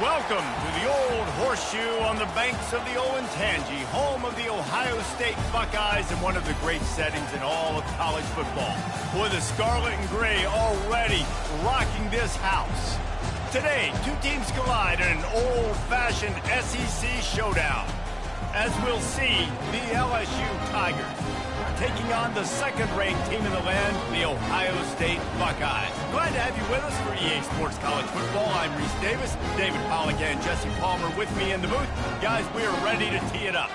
Welcome to the Old Horseshoe on the banks of the Olentangy, home of the Ohio State Buckeyes and one of the great settings in all of college football. With the scarlet and gray already rocking this house. Today, two teams collide in an old-fashioned SEC showdown. As we'll see, the LSU Tigers taking on the second-ranked team in the land, the Ohio State Buckeyes. Glad to have you with us for EA Sports College Football. I'm Reese Davis, David Pollack and Jesse Palmer with me in the booth. Guys, we are ready to tee it up.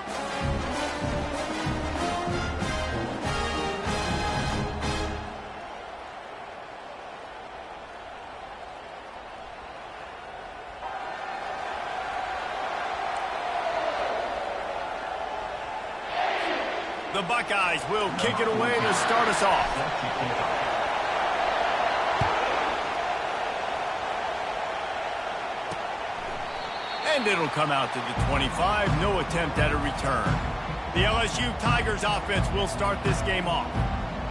The Buckeyes will kick it away to start us off. And it'll come out to the 25. No attempt at a return. The LSU Tigers offense will start this game off.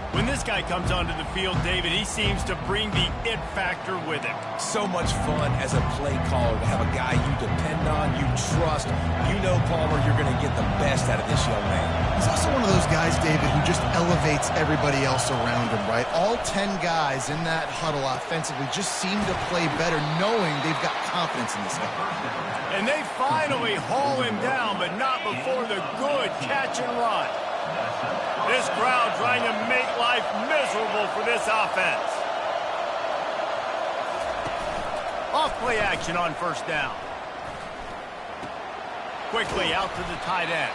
When this guy comes onto the field, David, he seems to bring the it factor with him. So much fun as a play caller to have a guy you depend on, you trust. You know, Palmer, you're going to get the best out of this young man. He's also one of those guys, David, who just elevates everybody else around him, right? All 10 guys in that huddle offensively just seem to play better knowing they've got confidence in this guy. And they finally haul him down, but not before the good catch and run. This crowd trying to make life miserable for this offense. Off play action on first down. Quickly out to the tight end.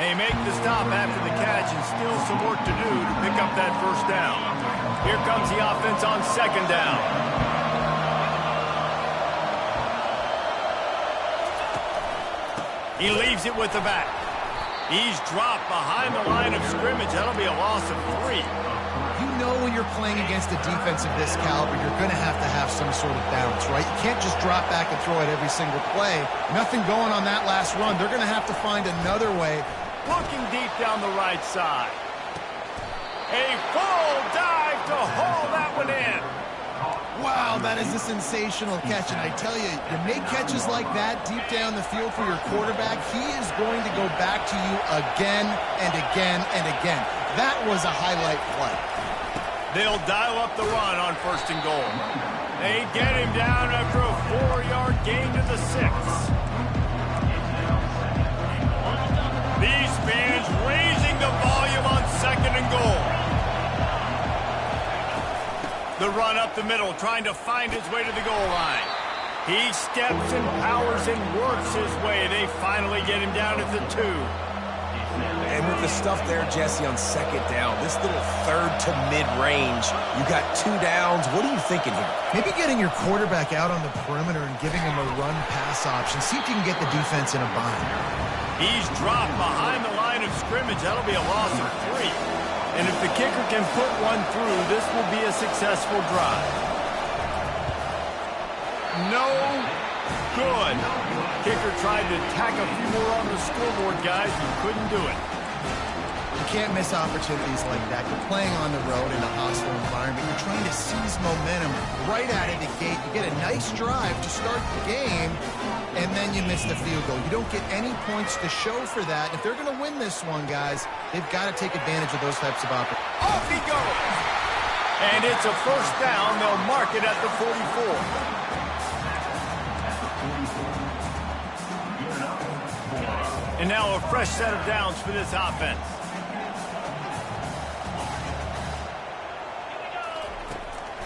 They make the stop after the catch and still some work to do to pick up that first down. Here comes the offense on second down. He leaves it with the back. He's dropped behind the line of scrimmage. That'll be a loss of 3. You know when you're playing against a defense of this caliber, you're going to have some sort of balance, right? You can't just drop back and throw it every single play. Nothing going on that last run. They're going to have to find another way. Looking deep down the right side. A full dive to haul that one in. Wow, that is a sensational catch. And I tell you, you make catches like that deep down the field for your quarterback, he is going to go back to you again and again and again. That was a highlight play. They'll dial up the run on first and goal. They get him down after a 4-yard gain to the 6. These fans raising the volume on second and goal. The run up the middle, trying to find his way to the goal line. He steps and powers and works his way. They finally get him down at the 2. And with the stuff there, Jesse, on second down, this little third to mid-range, you got 2 downs. What are you thinking here? Maybe getting your quarterback out on the perimeter and giving him a run-pass option. See if you can get the defense in a bind. He's dropped behind the line of scrimmage. That'll be a loss of 3. And if the kicker can put one through, this will be a successful drive. No good. Kicker tried to tack a few more on the scoreboard, guys. He couldn't do it. You can't miss opportunities like that. You're playing on the road in a hostile environment. You're trying to seize momentum right out of the gate. You get a nice drive to start the game, and then you miss the field goal. You don't get any points to show for that. If they're going to win this one, guys, they've got to take advantage of those types of opportunities. Off he goes! And it's a first down. They'll mark it at the 44. And now a fresh set of downs for this offense.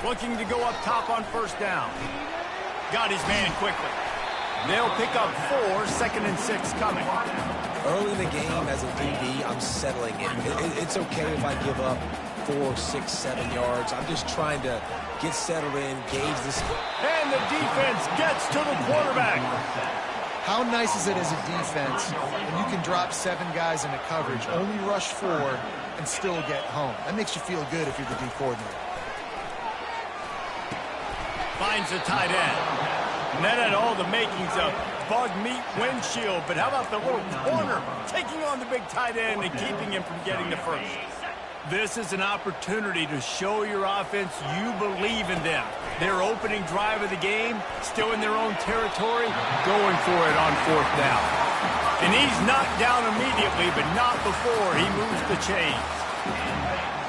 Looking to go up top on first down. Got his man quickly. They'll pick up 4, second and 6 coming. Early in the game, as a DB, I'm settling in. It's okay if I give up 4, 6, 7 yards. I'm just trying to get settled in, gauge this. And the defense gets to the quarterback. How nice is it as a defense when you can drop 7 guys into coverage, only rush 4, and still get home? That makes you feel good if you're the D coordinator. Finds the tight end. And that had all the makings of bug meat windshield. But how about the little corner taking on the big tight end and keeping him from getting the first? This is an opportunity to show your offense you believe in them. Their opening drive of the game, still in their own territory, going for it on 4th down. And he's knocked down immediately, but not before he moves the chains.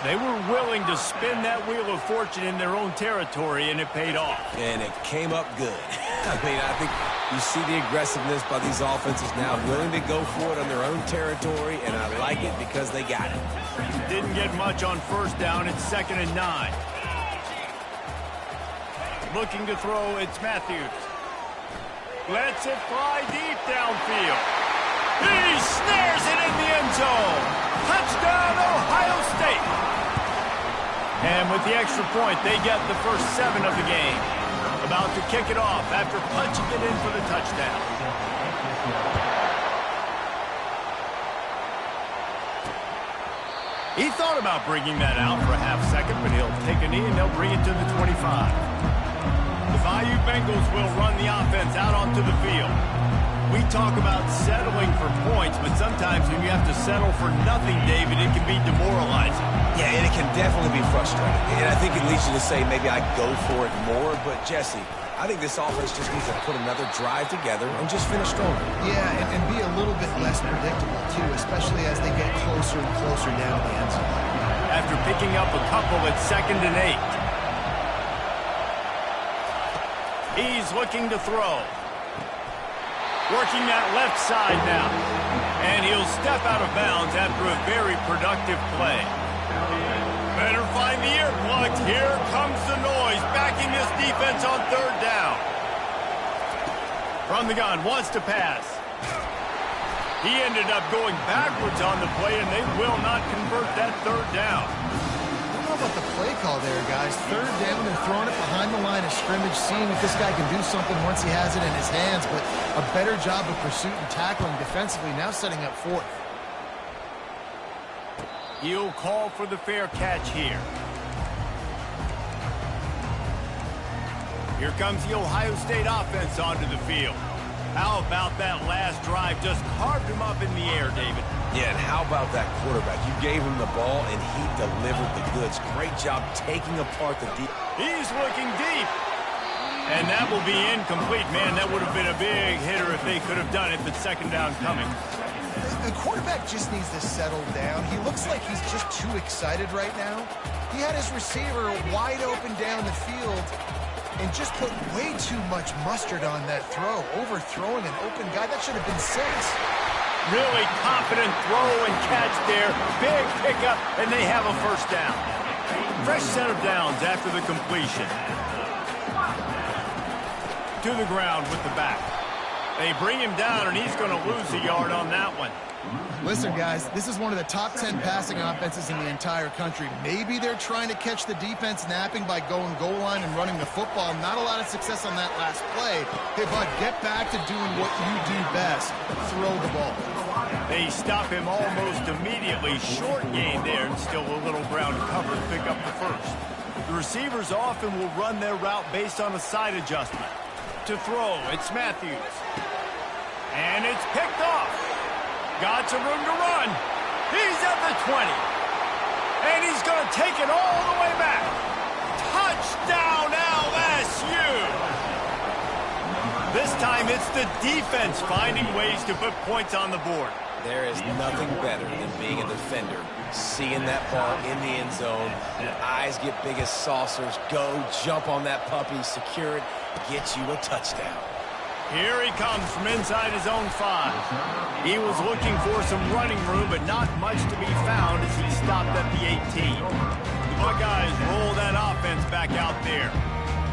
They were willing to spin that wheel of fortune in their own territory, and it paid off. And it came up good. I mean, I think you see the aggressiveness by these offenses now, willing to go for it on their own territory, and I like it because they got it. Didn't get much on 1st down. It's 2nd and 9. Looking to throw, it's Matthews. Lets it fly deep downfield. He snares it in the end zone. Touchdown, Ohio State. And with the extra point, they get the first 7 of the game. About to kick it off after punching it in for the touchdown. He thought about bringing that out for a half second, but he'll take a knee and they'll bring it to the 25. The Bayou Bengals will run the offense out onto the field. We talk about settling for points, but sometimes when you have to settle for nothing, David, it can be demoralizing. Yeah, and it can definitely be frustrating. And I think it leads you to say maybe I go for it more. But, Jesse, I think this offense just needs to put another drive together and just finish stronger. Yeah, and be a little bit less predictable, too, especially as they get closer and closer down to the end zone. After picking up a couple at 2nd and 8. He's looking to throw. Working that left side now. And he'll step out of bounds after a very productive play. Better find the earplugs. Here comes the noise, backing this defense on 3rd down. From the gun, wants to pass. He ended up going backwards on the play, and they will not convert that 3rd down. I don't know about the play call there, guys. 3rd down, they're throwing it behind the line of scrimmage, seeing if this guy can do something once he has it in his hands, but a better job of pursuit and tackling defensively, now setting up 4th. He'll call for the fair catch here. Here comes the Ohio State offense onto the field. How about that last drive? Just carved him up in the air, David. Yeah, and how about that quarterback? You gave him the ball, and he delivered the goods. Great job taking apart the deep. He's looking deep. And that will be incomplete. Man, that would have been a big hitter if they could have done it, but 2nd down coming. The quarterback just needs to settle down. He looks like he's just too excited right now. He had his receiver wide open down the field and just put way too much mustard on that throw, overthrowing an open guy. That should have been 6. Really confident throw and catch there. Big pickup, and they have a 1st down. Fresh set of downs after the completion. To the ground with the back. They bring him down, and he's going to lose a yard on that one. Listen, guys, this is one of the top 10 passing offenses in the entire country. Maybe they're trying to catch the defense napping by going goal line and running the football. Not a lot of success on that last play. Hey, bud, get back to doing what you do best. Throw the ball. They stop him almost immediately. Short gain there, and still a little ground cover to pick up the 1st. The receivers often will run their route based on a side adjustment. To throw, it's Matthews. And it's picked off. Got some room to run. He's at the 20. And he's going to take it all the way back. Touchdown, LSU. This time it's the defense finding ways to put points on the board. There is nothing better than being a defender. Seeing that ball in the end zone, your eyes get big as saucers. Go, jump on that puppy, secure it, get you a touchdown. Here he comes from inside his own 5. He was looking for some running room, but not much to be found as he stopped at the 18. The Buckeyes roll that offense back out there.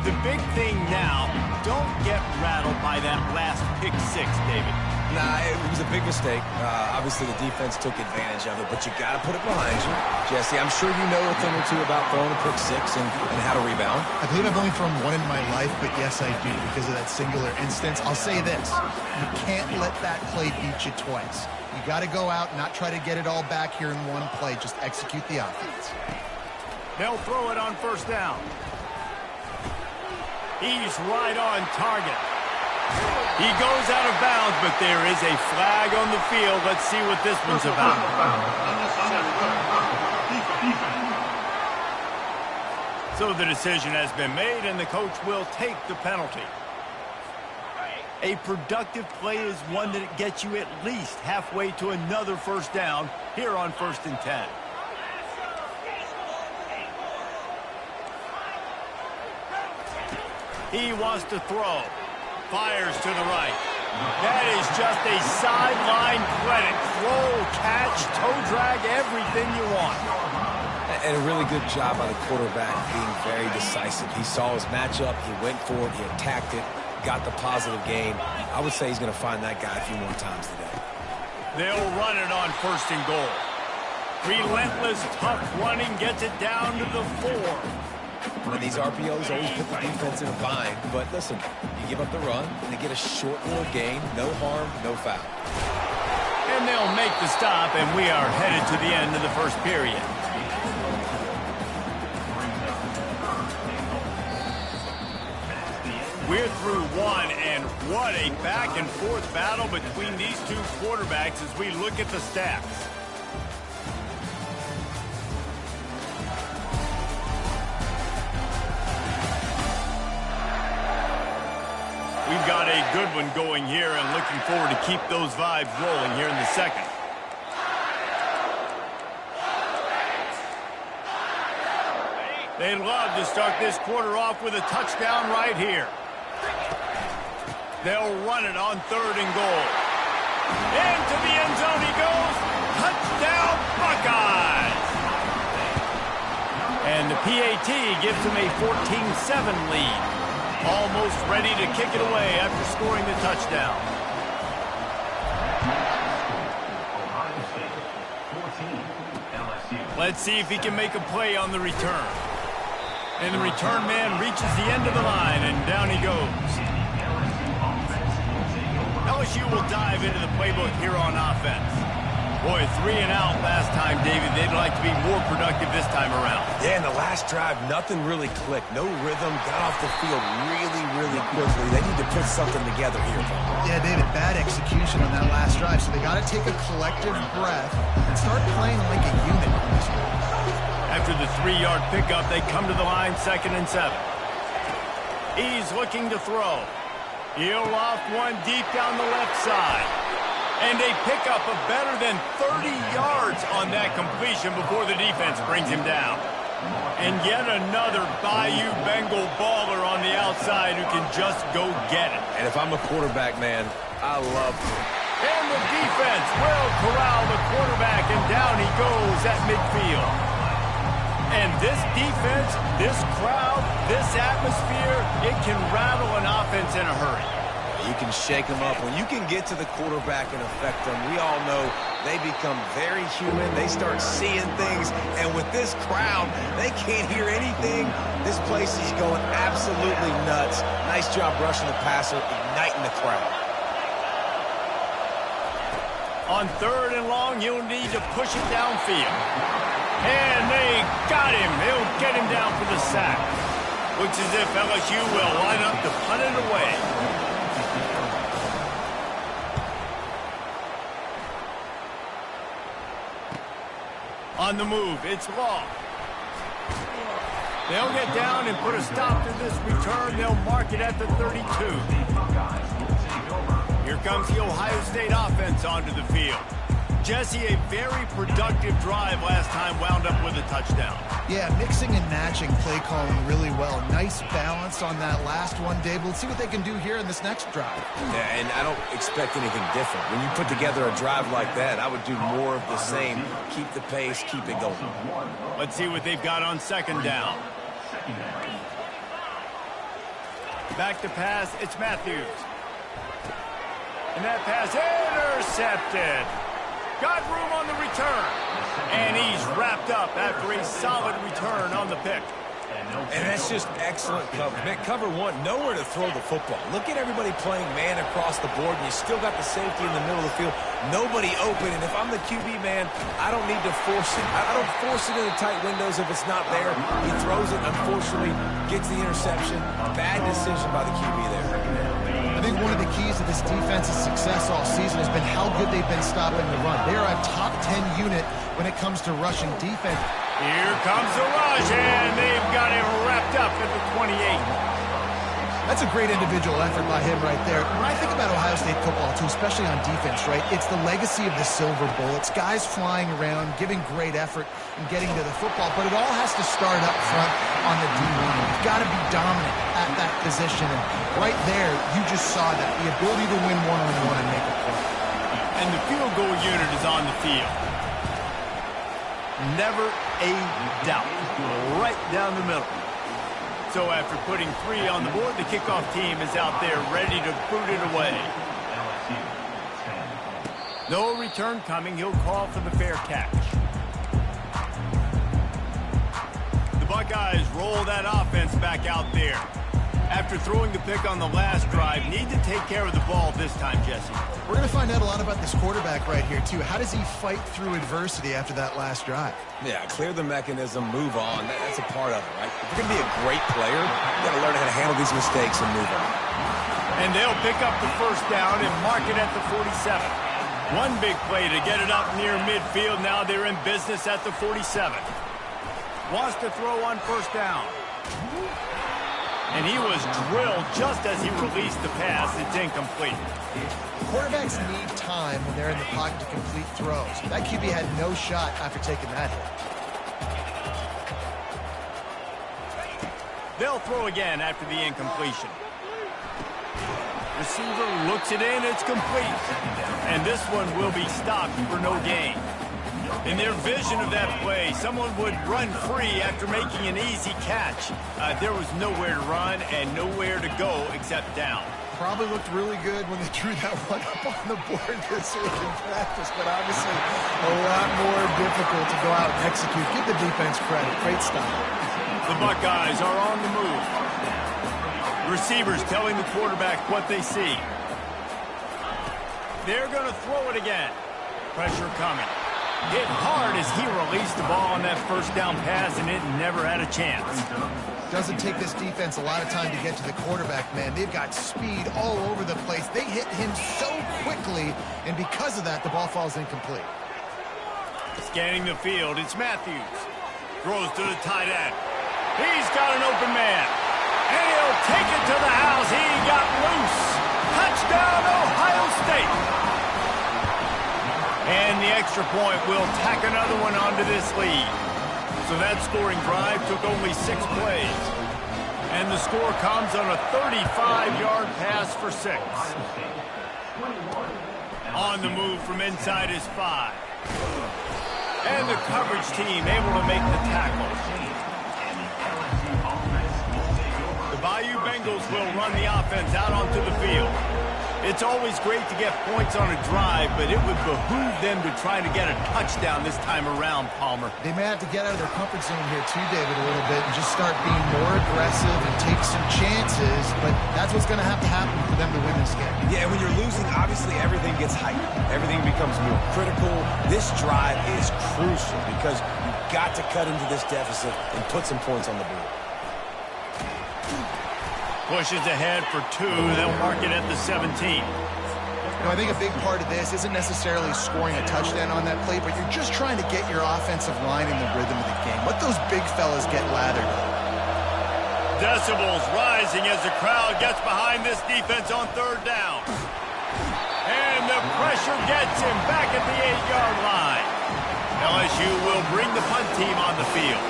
The big thing now, don't get rattled by that last pick 6, David. Nah, it was a big mistake. Obviously, the defense took advantage of it, but you got to put it behind you. Jesse, I'm sure you know a thing or two about throwing a pick 6 and how to rebound. I believe I've only thrown 1 in my life, but yes, I do because of that singular instance. I'll say this. You can't let that play beat you twice. You got to go out, not try to get it all back here in one play. Just execute the offense. They'll throw it on 1st down. He's right on target. He goes out of bounds, but there is a flag on the field. Let's see what this one's about. So the decision has been made, and the coach will take the penalty. A productive play is one that gets you at least halfway to another first down here on 1st and 10. He wants to throw. Fires to the right. That is just a sideline credit. Throw, catch, toe drag, everything you want. And a really good job by the quarterback being very decisive. He saw his matchup, he went for it, he attacked it, got the positive gain. I would say he's going to find that guy a few more times today. They'll run it on 1st and goal. Relentless, tough running gets it down to the 4. And these RPOs always put the defense in a bind. But listen, you give up the run, and they get a short little gain, no harm, no foul. And they'll make the stop, and we are headed to the end of the 1st period. We're through 1, and what a back-and-forth battle between these two quarterbacks as we look at the stats. We've got a good one going here and looking forward to keep those vibes rolling here in the 2nd. They'd love to start this quarter off with a touchdown right here. They'll run it on 3rd and goal. Into the end zone he goes. Touchdown, Buckeyes! And the PAT gives them a 14-7 lead. Almost ready to kick it away after scoring the touchdown. Let's see if he can make a play on the return. And the return man reaches the end of the line, and down he goes. LSU will dive into the playbook here on offense. Boy, 3 and out last time, David. They'd like to be more productive this time around. Yeah, in the last drive, nothing really clicked. No rhythm, got off the field really, really quickly. They need to put something together here. Yeah, David, bad execution on that last drive, so they got to take a collective breath and start playing like a unit. After the 3-yard pickup, they come to the line 2nd and 7. He's looking to throw. He'll loft one deep down the left side. And a pickup of better than 30 yards on that completion before the defense brings him down. And yet another Bayou Bengal baller on the outside who can just go get it. And if I'm a quarterback, man, I love it. And the defense will corral the quarterback, and down he goes at midfield. And this defense, this crowd, this atmosphere, it can rattle an offense in a hurry. You can shake them up. When you can get to the quarterback and affect them, we all know they become very human. They start seeing things. And with this crowd, they can't hear anything. This place is going absolutely nuts. Nice job rushing the passer, igniting the crowd. On 3rd and long, you'll need to push it downfield. And they got him. They'll get him down for the sack. Looks as if LSU will line up to punt it away. On the move, it's Law. They'll get down and put a stop to this return. They'll mark it at the 32. Here comes the Ohio State offense onto the field. Jesse, a very productive drive last time wound up with a touchdown. Yeah, mixing and matching play calling really well. Nice balance on that last one, Dave. Let's see what they can do here in this next drive. Yeah, and I don't expect anything different. When you put together a drive like that, I would do more of the same. Keep the pace, keep it going. Let's see what they've got on 2nd down. Back to pass, it's Matthews. And that pass intercepted. Got room on the return. And he's wrapped up after a solid return on the pick. And that's just excellent coverage. Man, cover one, nowhere to throw the football. Look at everybody playing man across the board, and you still got the safety in the middle of the field. Nobody open, and if I'm the QB, man, I don't need to force it. I don't force it into tight windows if it's not there. He throws it, unfortunately, gets the interception. Bad decision by the QB there. I think one of the keys to this defense's success all season has been how good they've been stopping the run. They're a top 10 unit when it comes to rushing defense. Here comes the rush, and they've got him wrapped That's a great individual effort by him right there. When I think about Ohio State football, too, especially on defense, right, it's the legacy of the Silver Bullets, guys flying around, giving great effort and getting to the football, but it all has to start up front on the D-line. You've got to be dominant at that position, and right there, you just saw that, the ability to win one-on-one and make a play. And the field goal unit is on the field. Never a doubt. Right down the middle. So after putting 3 on the board, the kickoff team is out there ready to boot it away. No return coming. He'll call for the fair catch. The Buckeyes roll that offense back out there. After throwing the pick on the last drive, need to take care of the ball this time, Jesse. We're going to find out a lot about this quarterback right here, too. How does he fight through adversity after that last drive? Yeah, clear the mechanism, move on. That's a part of it, right? If you're going to be a great player, you got to learn how to handle these mistakes and move on. And they'll pick up the first down and mark it at the 47. One big play to get it up near midfield. Now they're in business at the 47. Wants to throw on first down. And he was drilled just as he released the pass. It's incomplete. Quarterbacks need time when they're in the pocket to complete throws. That QB had no shot after taking that hit. They'll throw again after the incompletion. Receiver looks it in. It's complete. And this one will be stopped for no gain. In their vision of that play, someone would run free after making an easy catch. There was nowhere to run and nowhere to go except down. Probably looked really good when they drew that one up on the board this week in practice, but obviously a lot more difficult to go out and execute. Give the defense credit. Great stop. The Buckeyes are on the move. Receivers telling the quarterback what they see. They're going to throw it again. Pressure coming. Hit hard as he released the ball on that first down pass, and it never had a chance. Doesn't take this defense a lot of time to get to the quarterback, man. They've got speed all over the place. They hit him so quickly, and because of that, the ball falls incomplete. Scanning the field, it's Matthews. Throws to the tight end. He's got an open man. And he'll take it to the house. He got loose. Touchdown, Ohio State. And the extra point will tack another one onto this lead. So that scoring drive took only 6 plays. And the score comes on a 35-yard pass for 6. On the move from inside his 5. And the coverage team able to make the tackle. The Bayou Bengals will run the offense out onto the field. It's always great to get points on a drive, but it would behoove them to try to get a touchdown this time around, Palmer. They may have to get out of their comfort zone here too, David, a little bit and just start being more aggressive and take some chances, but that's what's going to happen for them to win this game. Yeah, when you're losing, obviously everything gets heightened. Everything becomes more critical. This drive is crucial because you've got to cut into this deficit and put some points on the board. Pushes ahead for 2. They'll mark it at the 17. You know, I think a big part of this isn't necessarily scoring a touchdown on that play, but you're just trying to get your offensive line in the rhythm of the game. Let those big fellas get lathered. Decibels rising as the crowd gets behind this defense on 3rd down. And the pressure gets him back at the 8-yard line. LSU will bring the punt team on the field.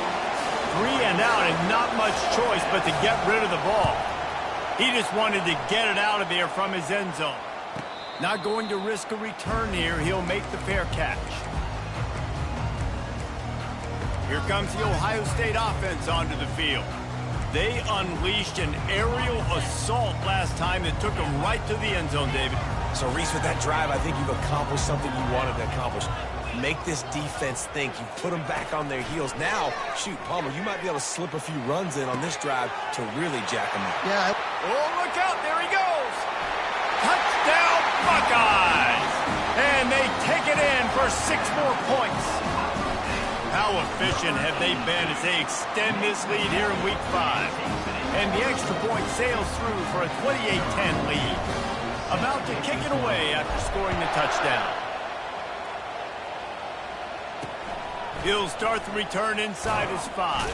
3 and out and not much choice but to get rid of the ball. He just wanted to get it out of there from his end zone. Not going to risk a return here. He'll make the fair catch. Here comes the Ohio State offense onto the field. They unleashed an aerial assault last time that took them right to the end zone, David. So, Reese, with that drive, I think you've accomplished something you wanted to accomplish. Make this defense think. You put them back on their heels. Now, shoot, Palmer, you might be able to slip a few runs in on this drive to really jack them up. Yeah. Oh, look out. There he goes. Touchdown, Buckeyes. And they take it in for 6 more points. How efficient have they been as they extend this lead here in Week 5? And the extra point sails through for a 28-10 lead. About to kick it away after scoring the touchdown. He'll start the return inside his 5.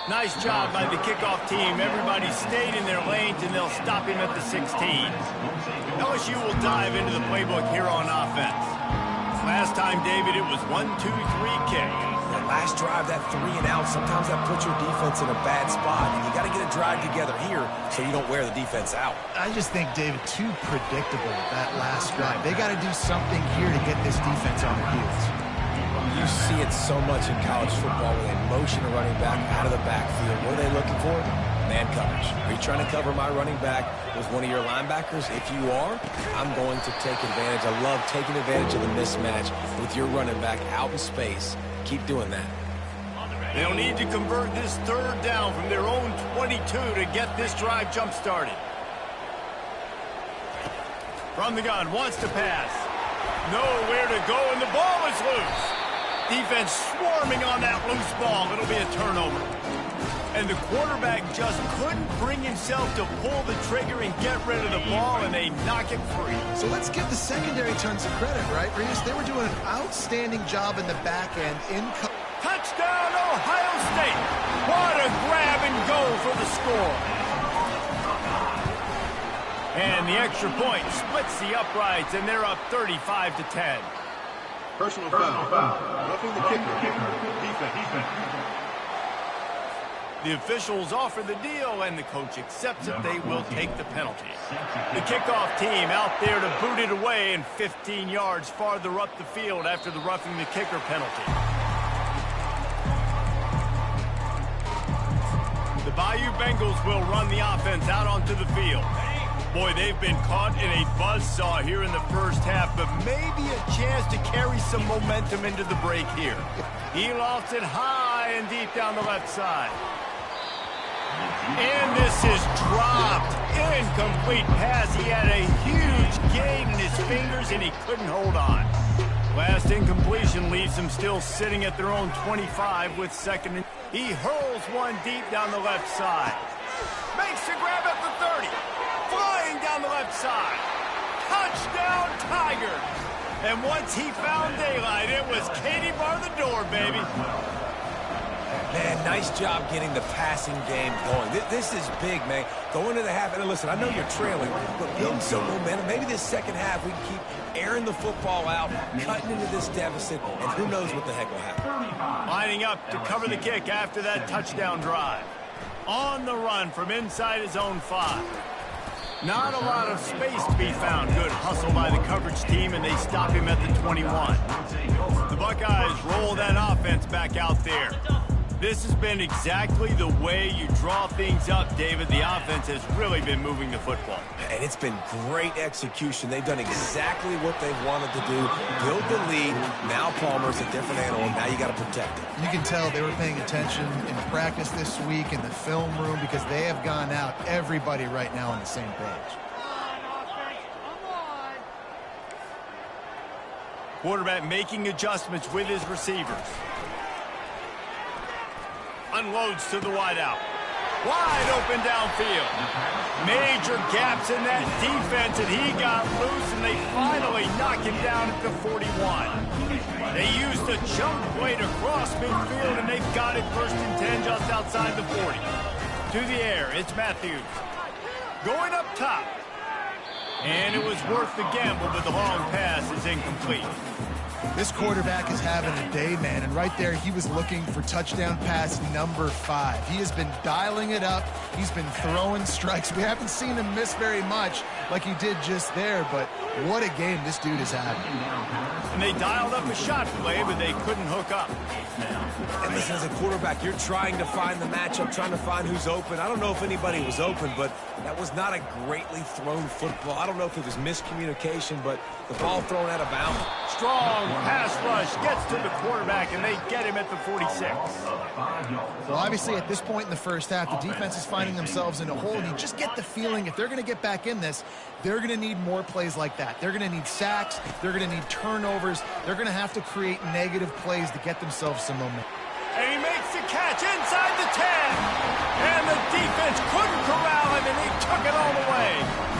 Nice job by the kickoff team. Everybody stayed in their lanes, and they'll stop him at the 16. LSU will dive into the playbook here on offense. Last time, David, it was 1-2-3 kick. That last drive, that 3 and out, sometimes that puts your defense in a bad spot. And you got to get a drive together here so you don't wear the defense out. I just think, David, too predictable that last drive. They got to do something here to get this defense on their heels. You see it so much in college football when they motion a running back out of the backfield. What are they looking for? Man coverage. Are you trying to cover my running back with one of your linebackers? If you are, I'm going to take advantage. I love taking advantage of the mismatch with your running back out in space. Keep doing that. They'll need to convert this third down from their own 22 to get this drive jump-started. From the gun, wants to pass. Nowhere to go, and the ball is loose. Defense swarming on that loose ball. It'll be a turnover. And the quarterback just couldn't bring himself to pull the trigger and get rid of the ball, and they knock it free. So let's give the secondary tons of credit, right, Reese? They were doing an outstanding job in the back end. Touchdown, Ohio State. What a grab and go for the score. And the extra point splits the uprights, and they're up 35-10. Personal foul. Roughing the kicker. Defense. The officials offer the deal, and the coach accepts it. They will take the penalty. The kickoff team out there to boot it away, and 15 yards farther up the field after the roughing the kicker penalty. The Bayou Bengals will run the offense out onto the field. Boy, they've been caught in a buzzsaw here in the first half, but maybe a chance to carry some momentum into the break here. He lofts it high and deep down the left side. And this is dropped. Incomplete pass. He had a huge gain in his fingers, and he couldn't hold on. Last incompletion leaves them still sitting at their own 25 with second. He hurls one deep down the left side. Makes the grab at the 30. Flying down the left side. Touchdown, Tigers. And once he found daylight, it was Katie bar the door, baby. Man, nice job getting the passing game going. This is big, man. Going to the half, and listen, I know you're trailing, but build some momentum. Maybe this second half we can keep airing the football out, cutting into this deficit, and who knows what the heck will happen. Lining up to cover the kick after that touchdown drive. On the run from inside his own 5. Not a lot of space to be found. Good hustle by the coverage team, and they stop him at the 21. The Buckeyes roll that offense back out there. This has been exactly the way you draw things up, David. The offense has really been moving the football. And it's been great execution. They've done exactly what they've wanted to do. Build the lead. Now Palmer's a different animal. Now you got to protect it. You can tell they were paying attention in practice this week in the film room because they have gone out, everybody right now on the same page. Quarterback making adjustments with his receivers. Unloads to the wideout. Wide open downfield. Major gaps in that defense, and he got loose, and they finally knock him down at the 41. They used a jump play to cross midfield, and they've got it 1st and 10 just outside the 40. To the air, it's Matthews. Going up top. And it was worth the gamble, but the long pass is incomplete. This quarterback is having a day, man, and right there he was looking for touchdown pass number 5. He has been dialing it up. He's been throwing strikes. We haven't seen him miss very much like he did just there, but what a game this dude is having. And they dialed up a shot play, but they couldn't hook up. And listen, as a quarterback, you're trying to find the matchup, trying to find who's open. I don't know if anybody was open, but that was not a greatly thrown football. I don't know if it was miscommunication, but the ball thrown out of bounds. Strong pass rush gets to the quarterback, and they get him at the 46. Well, obviously, at this point in the first half, the defense is finding themselves in a hole, and you just get the feeling if they're going to get back in this, they're going to need more plays like that. They're going to need sacks. They're going to need turnovers. They're going to have to create negative plays to get themselves some momentum. And he makes the catch inside the 10. And the defense couldn't corral him, and he took it all the way.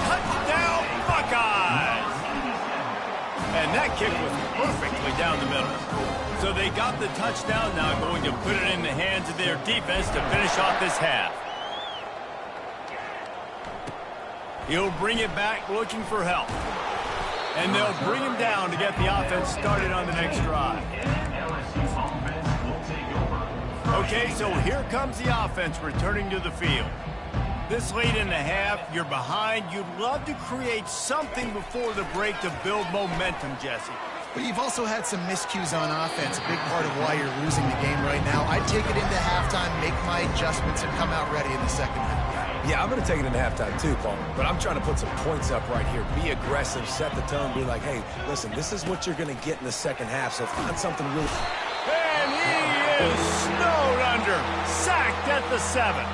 Touchdown, Buckeyes. And that kick was perfectly down the middle. So they got the touchdown, now going to put it in the hands of their defense to finish off this half. He'll bring it back looking for help. And they'll bring him down to get the offense started on the next drive. Okay, so here comes the offense returning to the field. This late in the half, you're behind. You'd love to create something before the break to build momentum, Jesse. But you've also had some miscues on offense, a big part of why you're losing the game right now. I'd take it into halftime, make my adjustments, and come out ready in the second half. Yeah, I'm going to take it into halftime too, Paul. But I'm trying to put some points up right here. Be aggressive, set the tone, be like, hey, listen, this is what you're going to get in the second half, so find something really... And he is snowed under, sacked at the 7.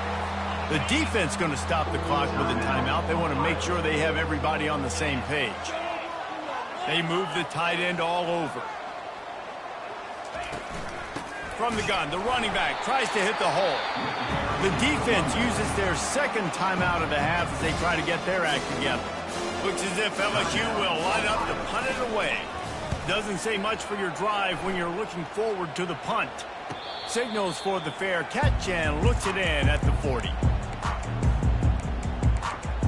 The defense going to stop the clock with a timeout. They want to make sure they have everybody on the same page. They move the tight end all over. From the gun, the running back tries to hit the hole. The defense uses their second timeout of the half as they try to get their act together. Looks as if LSU will line up to punt it away. Doesn't say much for your drive when you're looking forward to the punt. Signals for the fair catch and looks it in at the 40.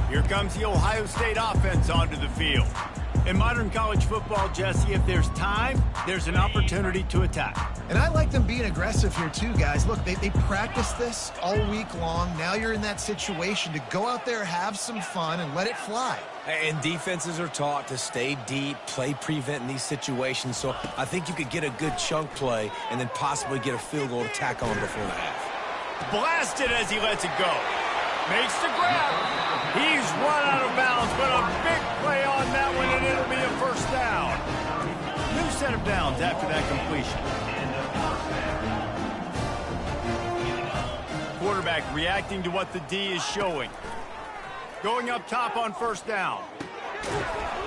Here comes the Ohio State offense onto the field. In modern college football, Jesse, if there's time, there's an opportunity to attack. And I like them being aggressive here too, guys. Look, they practice this all week long. Now you're in that situation to go out there, have some fun, and let it fly. And defenses are taught to stay deep, play prevent in these situations. So I think you could get a good chunk play and then possibly get a field goal to tack on before the half. Blasted as he lets it go. Makes the grab. He's run out of bounds, but a big play on that one, and it'll be a first down. New set of downs after that completion. Quarterback reacting to what the D is showing. Going up top on first down.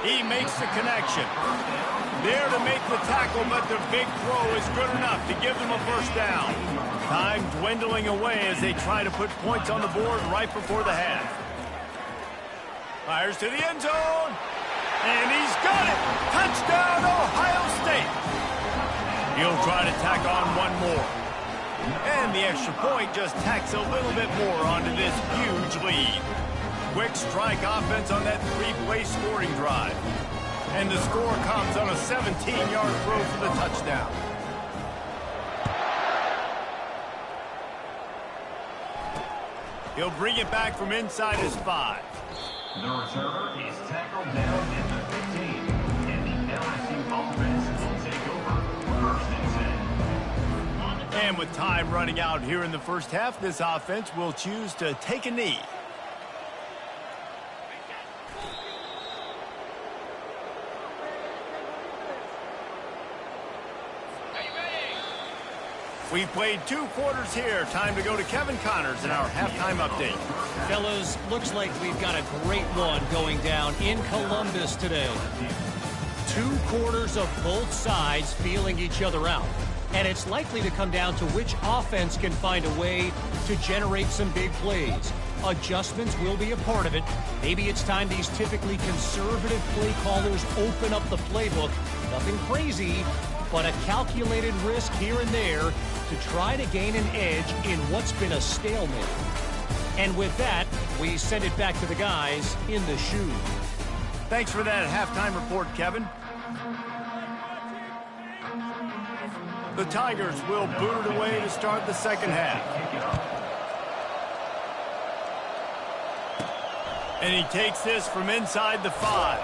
He makes the connection. There to make the tackle, but the big throw is good enough to give them a first down. Time dwindling away as they try to put points on the board right before the half. Fires to the end zone. And he's got it. Touchdown, Ohio State. He'll try to tack on one more. And the extra point just tacks a little bit more onto this huge lead. Quick strike offense on that three-play scoring drive. And the score comes on a 17-yard throw for the touchdown. He'll bring it back from inside his 5. The returner is tackled down at the 15. And the LSU offense will take over 1st and 10. And with time running out here in the first half, this offense will choose to take a knee. We've played 2 quarters here. Time to go to Kevin Connors in our halftime update. Fellas, looks like we've got a great one going down in Columbus today. 2 quarters of both sides feeling each other out. And it's likely to come down to which offense can find a way to generate some big plays. Adjustments will be a part of it. Maybe it's time these typically conservative play callers open up the playbook. Nothing crazy, but a calculated risk here and there to try to gain an edge in what's been a stalemate. And with that, we send it back to the guys in the shoe. Thanks for that halftime report, Kevin. The Tigers will boot it away to start the second half. And he takes this from inside the 5.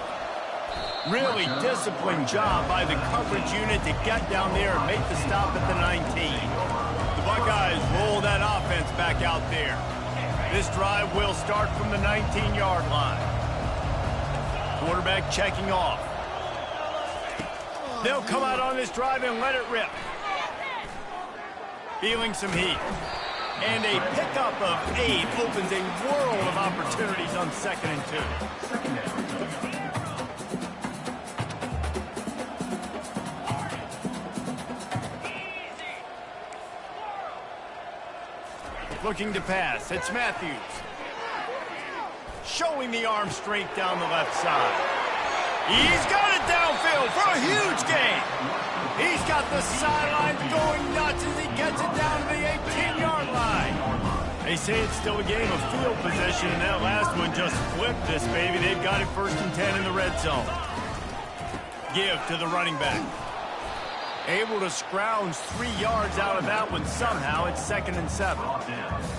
Really disciplined job by the coverage unit to get down there and make the stop at the 19. The Buckeyes roll that offense back out there. This drive will start from the 19-yard line. Quarterback checking off. They'll come out on this drive and let it rip. Feeling some heat. And a pickup of 8 opens a world of opportunities on 2nd and 2. Looking to pass. It's Matthews. Showing the arm strength down the left side. He's got it downfield for a huge gain. He's got the sidelines going nuts as he gets it down to the 18-yard line. They say it's still a game of field position, and that last one just flipped this baby. They've got it 1st and 10 in the red zone. Give to the running back. Able to scrounge 3 yards out of that one somehow. It's 2nd and 7.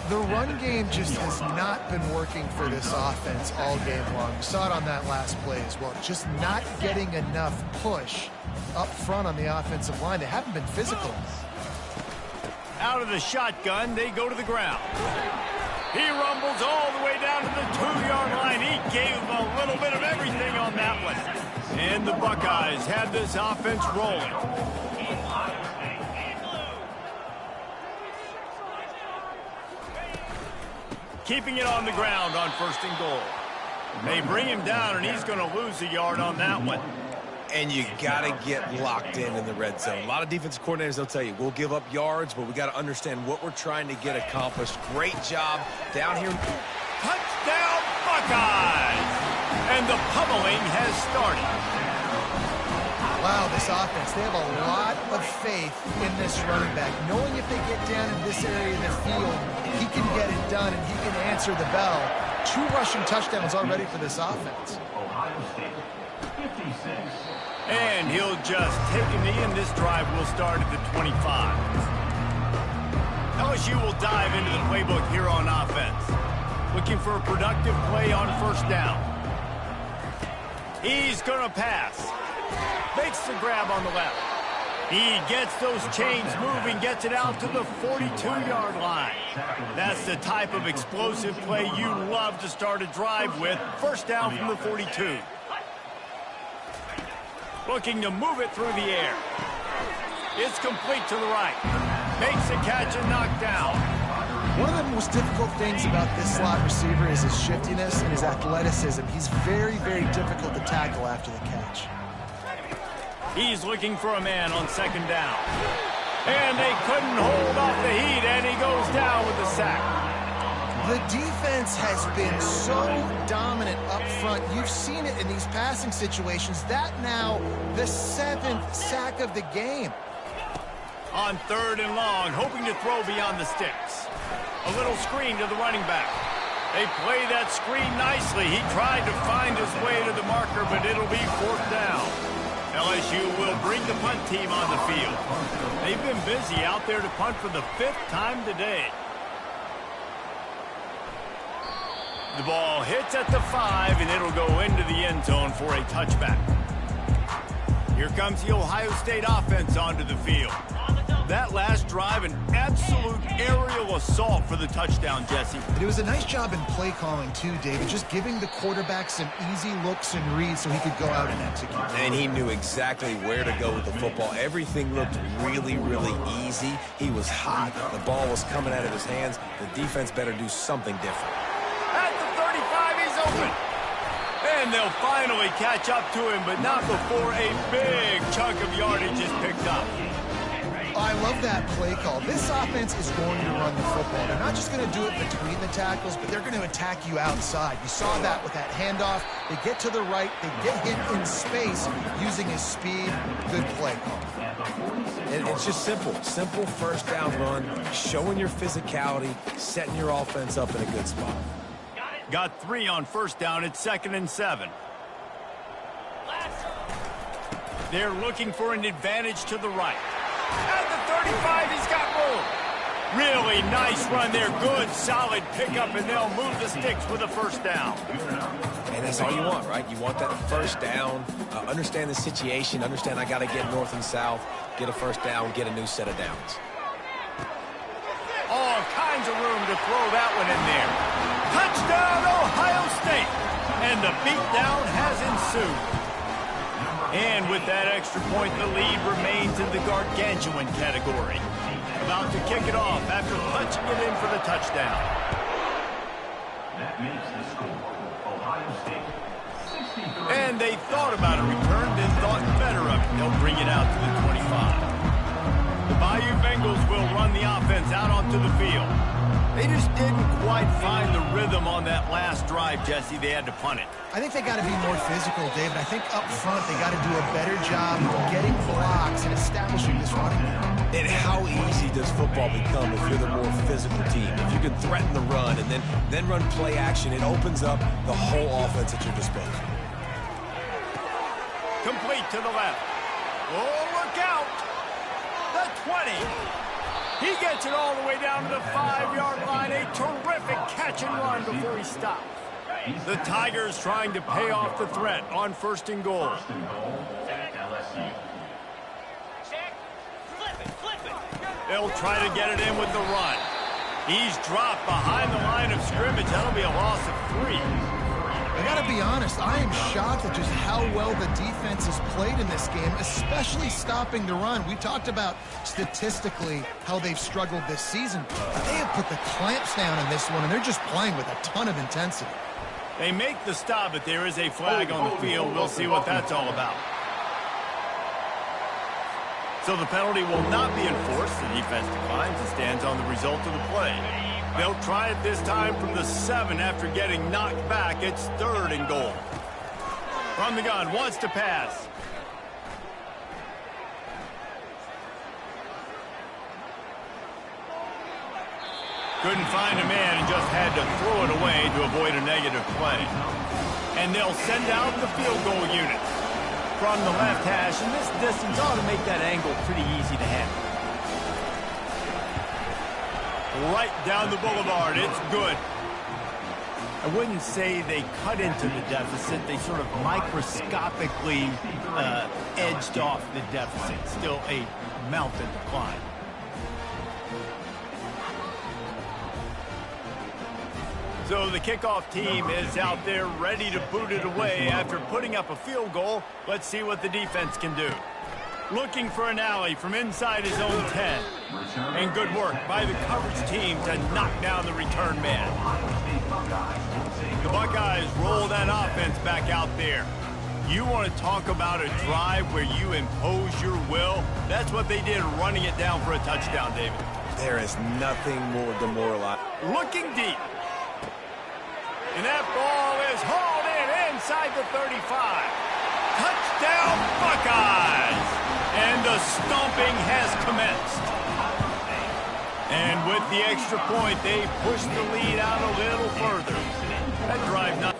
The run game just has not been working for this offense all game long. We saw it on that last play as well. Just not getting enough push up front on the offensive line. They haven't been physical. Out of the shotgun, they go to the ground. He rumbles all the way down to the 2-yard line. He gave a little bit of everything on that one. And the Buckeyes have this offense rolling. Keeping it on the ground on 1st and goal. They bring him down, and he's going to lose a yard on that one. And you got to get locked in the red zone. A lot of defensive coordinators, they'll tell you, we'll give up yards, but we got to understand what we're trying to get accomplished. Great job down here. Touchdown, Buckeyes! And the pummeling has started. Wow, this offense, they have a lot of faith in this running back, knowing if they get down in this area of the field, he can get it done and he can answer the bell. 2 rushing touchdowns already for this offense. Ohio State, 56. And he'll just take a knee, and this drive will start at the 25. LSU will dive into the playbook here on offense. Looking for a productive play on 1st down. He's going to pass. Makes the grab on the left. He gets those chains moving, gets it out to the 42-yard line. That's the type of explosive play you love to start a drive with. 1st down from the 42. Looking to move it through the air. It's complete to the right. Makes the catch and knocked down. One of the most difficult things about this slot receiver is his shiftiness and his athleticism. He's very, very difficult to tackle after the catch. He's looking for a man on 2nd down. And they couldn't hold off the heat, and he goes down with the sack. The defense has been so dominant up front. You've seen it in these passing situations. That now the 7th sack of the game. On 3rd and long, hoping to throw beyond the sticks. A little screen to the running back. They play that screen nicely. He tried to find his way to the marker, but it'll be 4th down. LSU will bring the punt team on the field. They've been busy out there to punt for the 5th time today. The ball hits at the 5, and it'll go into the end zone for a touchback. Here comes the Ohio State offense onto the field. That last drive, an absolute aerial assault for the touchdown, Jesse. It was a nice job in play calling, too, David, just giving the quarterback some easy looks and reads so he could go out and execute. And he knew exactly where to go with the football. Everything looked really, really easy. He was hot. The ball was coming out of his hands. The defense better do something different. At the 35, he's open. And they'll finally catch up to him, but not before a big chunk of yardage is picked up. I love that play call. This offense is going to run the football. They're not just going to do it between the tackles, but they're going to attack you outside. You saw that with that handoff. They get to the right. They get him in space using his speed. Good play call. And it's just simple. Simple 1st down run, showing your physicality, setting your offense up in a good spot. Got 3 on 1st down. It's 2nd and 7. They're looking for an advantage to the right. At the 35, he's got room. Really nice run there. Good, solid pickup, and they'll move the sticks with a 1st down. And that's all you want, right? You want that 1st down, understand the situation, understand I got to get north and south, get a 1st down, get a new set of downs. All kinds of room to throw that one in there. Touchdown, Ohio State. And the beatdown has ensued. And with that extra point, the lead remains in the gargantuan category. About to kick it off after punching it in for the touchdown. That makes the score Ohio State 63. And they thought about a return, then thought better of it. They'll bring it out to the 25. The Bayou Bengals will run the offense out onto the field. They just didn't quite find the rhythm on that last drive, Jesse. They had to punt it. I think they got to be more physical, David. I think up front they got to do a better job of getting blocks and establishing this running game. And how easy does football become if you're the more physical team? If you can threaten the run and then run play action, it opens up the whole offense at your disposal. Complete to the left. Oh, look out! The 20. He gets it all the way down to the 5-yard line. A terrific catch and run before he stops. The Tigers trying to pay off the threat on 1st and goal. First and goal at LSU. They'll try to get it in with the run. He's dropped behind the line of scrimmage. That'll be a loss of 3. I got to be honest, I am shocked at just how well the defense has played in this game, especially stopping the run. We talked about statistically how they've struggled this season. They have put the clamps down in this one, and they're just playing with a ton of intensity. They make the stop, but there is a flag on the field. We'll see what that's all about. So the penalty will not be enforced. The defense declines and stands on the result of the play. They'll try it this time from the 7 after getting knocked back. It's 3rd and goal. From the gun, wants to pass. Couldn't find a man and just had to throw it away to avoid a negative play. And they'll send out the field goal unit from the left hash, and this distance ought to make that angle pretty easy to handle. Right down the boulevard, it's good. I wouldn't say they cut into the deficit. They sort of microscopically edged off the deficit. Still a mountain to climb. So the kickoff team is out there ready to boot it away after putting up a field goal. Let's see what the defense can do. Looking for an alley from inside his own 10. And good work by the coverage team to knock down the return man. The Buckeyes roll that offense back out there. You want to talk about a drive where you impose your will? That's what they did, running it down for a touchdown, David. There is nothing more demoralizing. Looking deep. And that ball is hauled in inside the 35. Touchdown, Buckeyes! And the stomping has commenced. And with the extra point, they push the lead out a little further. That drive not...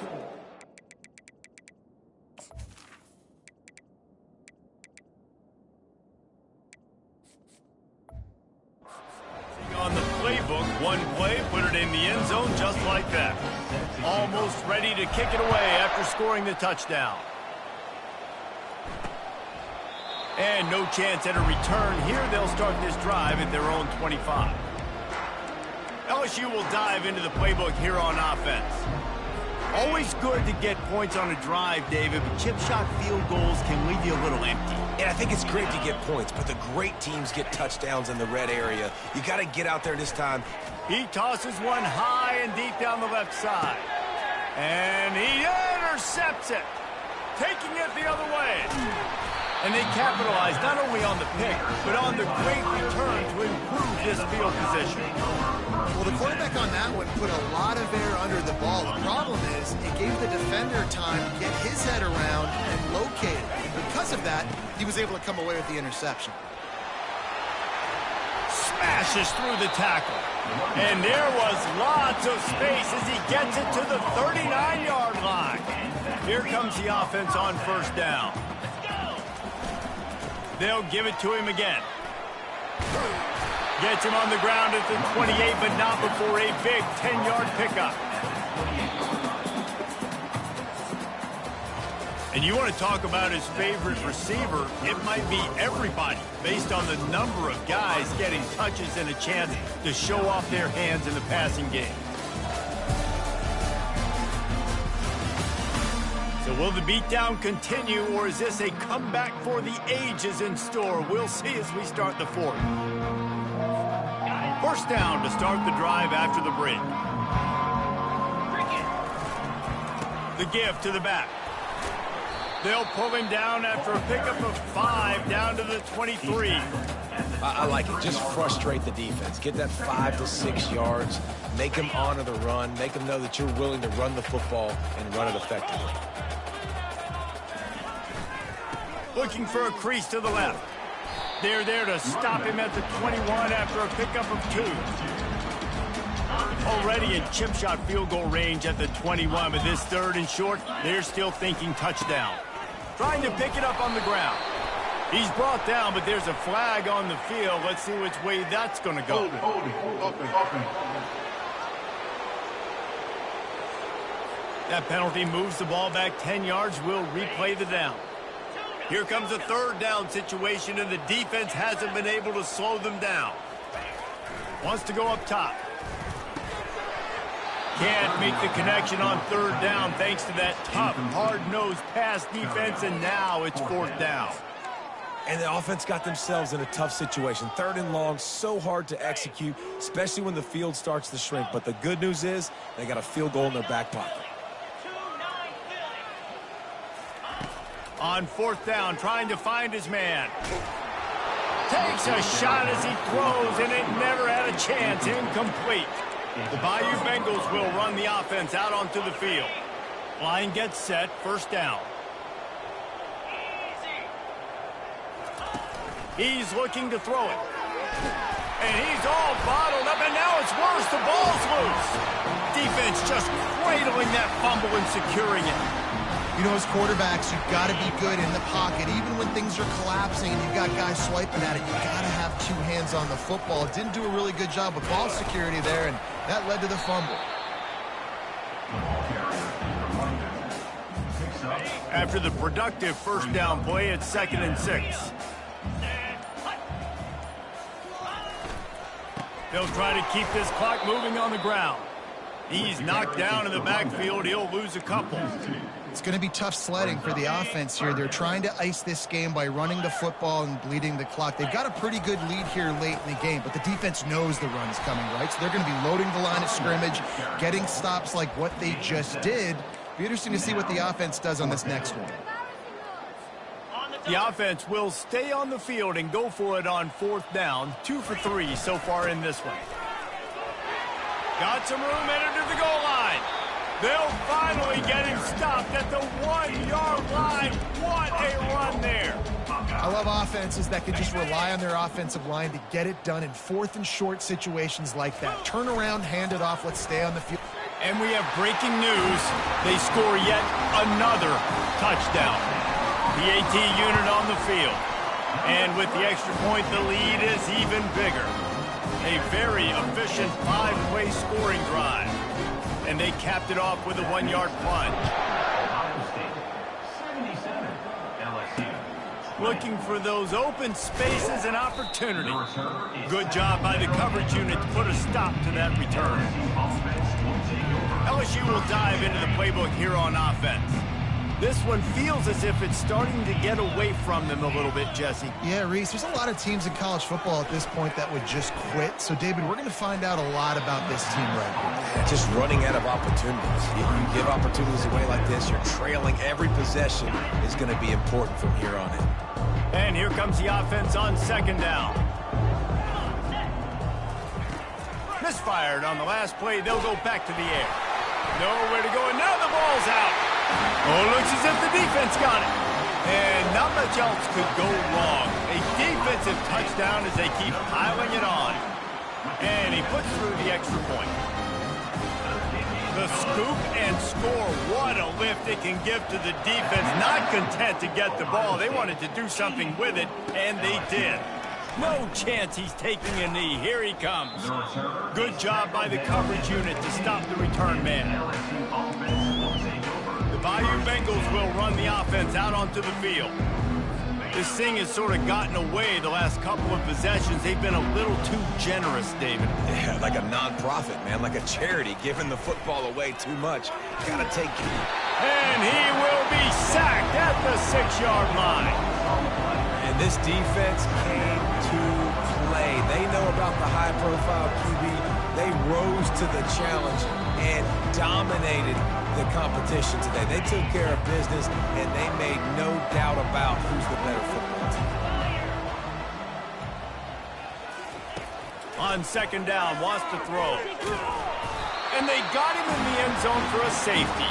On the playbook, one play, put it in the end zone just like that. Almost ready to kick it away after scoring the touchdown. And no chance at a return here. They'll start this drive at their own 25. LSU will dive into the playbook here on offense. Always good to get points on a drive, David, but chip shot field goals can leave you a little empty. And I think it's great to get points, but the great teams get touchdowns in the red area. You got to get out there this time. He tosses one high and deep down the left side. And he intercepts it, taking it the other way. And they capitalize not only on the pick, but on the great return to improve this field position. Well, the quarterback on that one put a lot of air under the ball. The problem is it gave the defender time to get his head around and locate it. And because of that, he was able to come away with the interception. Smashes through the tackle. And there was lots of space as he gets it to the 39-yard line. Here comes the offense on 1st down. They'll give it to him again. Gets him on the ground at the 28, but not before a big 10-yard pickup. And you want to talk about his favorite receiver, it might be everybody, based on the number of guys getting touches and a chance to show off their hands in the passing game. So will the beatdown continue, or is this a comeback for the ages in store? We'll see as we start the 4th. 1st down to start the drive after the break. The give to the back. They'll pull him down after a pickup of 5 down to the 23. I like it. Just frustrate the defense. Get that 5 to 6 yards. Make them honor the run. Make them know that you're willing to run the football and run it effectively. Looking for a crease to the left. They're there to stop him at the 21 after a pickup of 2. Already in chip shot field goal range at the 21, but this 3rd and short, they're still thinking touchdown. Trying to pick it up on the ground. He's brought down, but there's a flag on the field. Let's see which way that's going to go. That penalty moves the ball back 10 yards. We'll replay the down. Here comes a 3rd down situation, and the defense hasn't been able to slow them down. Wants to go up top. Can't make the connection on 3rd down thanks to that tough, hard-nosed pass defense, and now it's 4th down. And the offense got themselves in a tough situation. 3rd and long, so hard to execute, especially when the field starts to shrink. But the good news is they got a field goal in their back pocket. On 4th down, trying to find his man. Takes a shot as he throws, and it never had a chance. Incomplete. The Bayou Bengals will run the offense out onto the field. Line gets set, 1st down. He's looking to throw it. And he's all bottled up, and now it's worse. The ball's loose. Defense just cradling that fumble and securing it. You know, as quarterbacks, you've got to be good in the pocket. Even when things are collapsing and you've got guys swiping at it, you've got to have 2 hands on the football. Didn't do a really good job with ball security there, and that led to the fumble. After the productive 1st down play, it's 2nd and 6. They'll try to keep this clock moving on the ground. He's knocked down in the backfield. He'll lose a couple. It's going to be tough sledding for the offense here. They're trying to ice this game by running the football and bleeding the clock. They've got a pretty good lead here late in the game, but the defense knows the run is coming, right? So they're going to be loading the line of scrimmage, getting stops like what they just did. Be interesting to see what the offense does on this next one. The offense will stay on the field and go for it on 4th down. 2 for 3 so far in this one. Got some room headed to the goal line. They'll finally get him stopped at the 1-yard line. What a run there. I love offenses that can just rely on their offensive line to get it done in 4th and short situations like that. Turn around, hand it off, let's stay on the field. And we have breaking news. They score yet another touchdown. The AT unit on the field. And with the extra point, the lead is even bigger. A very efficient 5-play scoring drive. And they capped it off with a 1-yard plunge. Looking for those open spaces and opportunity. Good job by the coverage unit to put a stop to that return. LSU will dive into the playbook here on offense. This one feels as if it's starting to get away from them a little bit, Jesse. Yeah, Reese, there's a lot of teams in college football at this point that would just quit. So, David, we're going to find out a lot about this team right here. Just running out of opportunities. You give opportunities away like this, you're trailing every possession is going to be important from here on in. And here comes the offense on 2nd down. Misfired on the last play. They'll go back to the air. Nowhere to go, and now the ball's out. Oh, looks as if the defense got it. And not much else could go wrong. A defensive touchdown as they keep piling it on. And he puts through the extra point. The scoop and score. What a lift it can give to the defense. Not content to get the ball. They wanted to do something with it, and they did. No chance he's taking a knee. Here he comes. Good job by the coverage unit to stop the return man. The Bayou Bengals will run the offense out onto the field. This thing has sort of gotten away the last couple of possessions. They've been a little too generous, David. Yeah, like a non-profit, man, like a charity, giving the football away too much. Gotta take it. And he will be sacked at the 6-yard line. And this defense came to play. They know about the high-profile QB. They rose to the challenge and dominated the competition today. They took care of business, and they made no doubt about who's the better football team. On second down, wants to throw. And they got him in the end zone for a safety.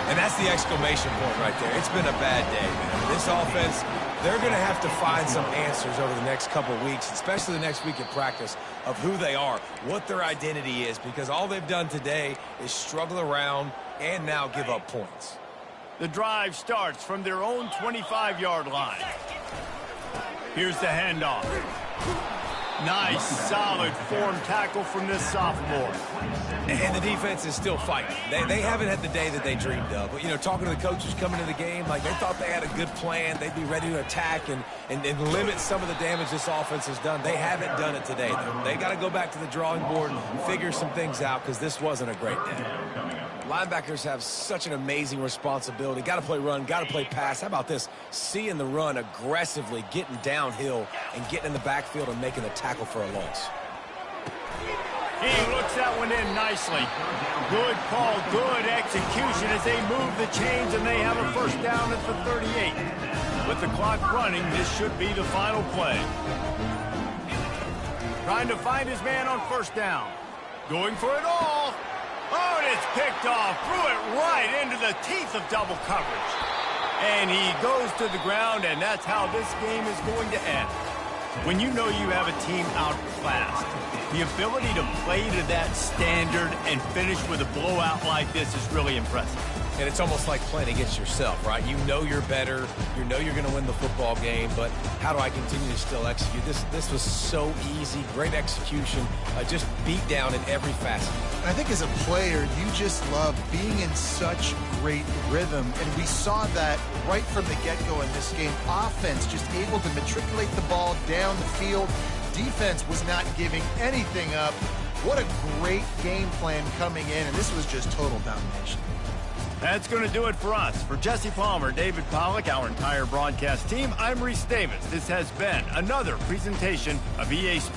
And that's the exclamation point right there. It's been a bad day, man. This offense, they're going to have to find some answers over the next couple weeks, especially the next week at practice, of who they are, what their identity is, because all they've done today is struggle around and now give up points. The drive starts from their own 25-yard line. Here's the handoff. Nice, solid form tackle from this sophomore. And the defense is still fighting. They haven't had the day that they dreamed of. But, you know, talking to the coaches coming into the game, like they thought they had a good plan. They'd be ready to attack and limit some of the damage this offense has done. They haven't done it today, though. They got to go back to the drawing board and figure some things out because this wasn't a great day. Linebackers have such an amazing responsibility. Got to play run, got to play pass. How about this? Seeing the run aggressively, getting downhill, and getting in the backfield and making a tackle for a loss. He looks that one in nicely. Good call, good execution as they move the chains, and they have a first down at the 38. With the clock running, this should be the final play. Trying to find his man on first down. Going for it all. Oh, and it's picked off. Threw it right into the teeth of double coverage. And he goes to the ground, and that's how this game is going to end. When you know you have a team outclassed, the ability to play to that standard and finish with a blowout like this is really impressive. And it's almost like playing against yourself, right? You know you're better. You know you're going to win the football game, but how do I continue to still execute? This was so easy. Great execution. Just beat down in every facet. I think as a player, you just love being in such great rhythm, and we saw that right from the get-go in this game. Offense just able to matriculate the ball down the field. Defense was not giving anything up. What a great game plan coming in, and this was just total domination. That's going to do it for us. For Jesse Palmer, David Pollack, our entire broadcast team, I'm Reese Davis. This has been another presentation of EA Sports.